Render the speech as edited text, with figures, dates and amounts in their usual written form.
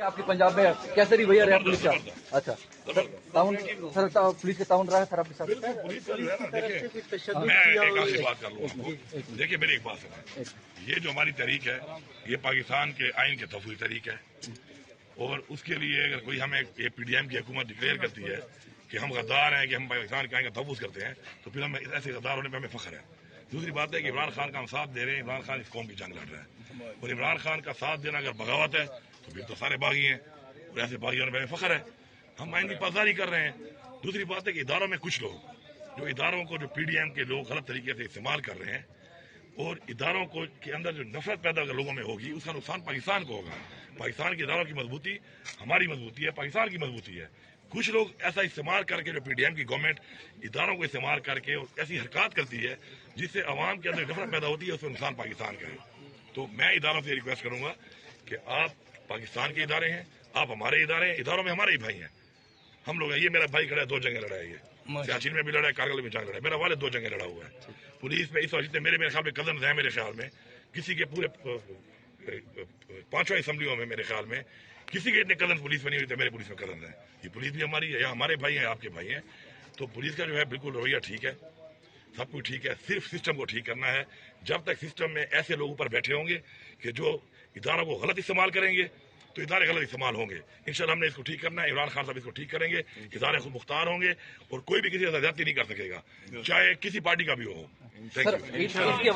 آپ کے پنجاب میں کیسے رہی بھیا ریاض پولیس کا؟ اچھا تعاون سر، پولیس کا تعاون رہا ہے سر آپ کے ساتھ؟ میں ایک آخری بات کر لوں آپ کو. دیکھیے میری ایک بات سنیں، یہ جو ہماری تحریک ہے یہ پاکستان کے آئین کے تفویض تحریک ہے، اور اس کے لیے اگر کوئی ہمیں یہ پی ڈی ایم کی حکومت ڈکلیئر کرتی ہے کہ ہم غدار ہیں، کہ ہم پاکستان کے آئین کا تفویض کرتے ہیں، تو پھر ہمیں ایسے غدار ہونے پہ ہمیں فخر ہے. دوسری بات ہے کہ عمران خان کا ہم ساتھ دے رہے ہیں. عمران خان اس قوم کی جنگ لڑ رہا ہے، اور عمران خان کا ساتھ دینا اگر بغاوت ہے تو پھر تو سارے باغی ہیں، اور ایسے باغی ہونے پہ ہمیں فخر ہے. ہم آئین کی پاسداری کر رہے ہیں. دوسری بات ہے کہ اداروں میں کچھ لوگ جو اداروں کو جو پی ڈی ایم کے لوگ غلط طریقے سے استعمال کر رہے ہیں، اور اداروں کو کے اندر جو نفرت پیدا اگر لوگوں میں ہوگی اس کا نقصان پاکستان کو ہوگا. پاکستان کے اداروں کی مضبوطی ہماری مضبوطی ہے، پاکستان کی مضبوطی ہے. کچھ لوگ ایسا استعمال کر کے جو پی ڈی ایم کی گورنمنٹ اداروں کو استعمال کر کے ایسی حرکات کرتی ہے جس سے عوام کے اندر نفرت پیدا ہوتی ہے، اس سے نقصان پاکستان کا ہے. تو میں اداروں سے ریکویسٹ کروں گا کہ آپ پاکستان کے ادارے ہیں، آپ ہمارے ادارے ہیں، اداروں میں ہمارے ہی بھائی ہیں. ہم لوگ ہیں. یہ میرا بھائی کھڑا ہے، 2 جنگیں لڑا ہے، یہ سیاچین میں بھی لڑا ہے، کارگل میں جنگ لڑا ہے. میرا والد 2 جنگیں لڑا ہوا ہے. پولیس میں اس وقت میرے خیال میں کزنز ہیں، میرے خیال میں کسی کے پورے 5 اسمبلیوں میں میرے خیال میں کسی کے اتنے کزن پولیس میں نہیں ہوتے، میرے پولیس میں کزن ہیں. یہ پولیس بھی ہماری ہے، یا ہمارے بھائی ہیں، آپ کے بھائی ہیں. تو پولیس کا جو ہے بالکل رویہ ٹھیک ہے، سب کچھ ٹھیک ہے. صرف سسٹم کو ٹھیک کرنا ہے. جب تک سسٹم میں ایسے لوگ اوپر بیٹھے ہوں گے کہ جو اداروں کو غلط استعمال کریں گے تو ادارے غلط استعمال ہوں گے. انشاءاللہ ہم نے اس کو ٹھیک کرنا ہے. عمران خان صاحب اس کو ٹھیک کریں گے. ادارے خود مختار ہوں گے اور کوئی بھی کسی سے زیادتی نہیں کر سکے گا، چاہے کسی پارٹی کا بھی ہو. Thank you.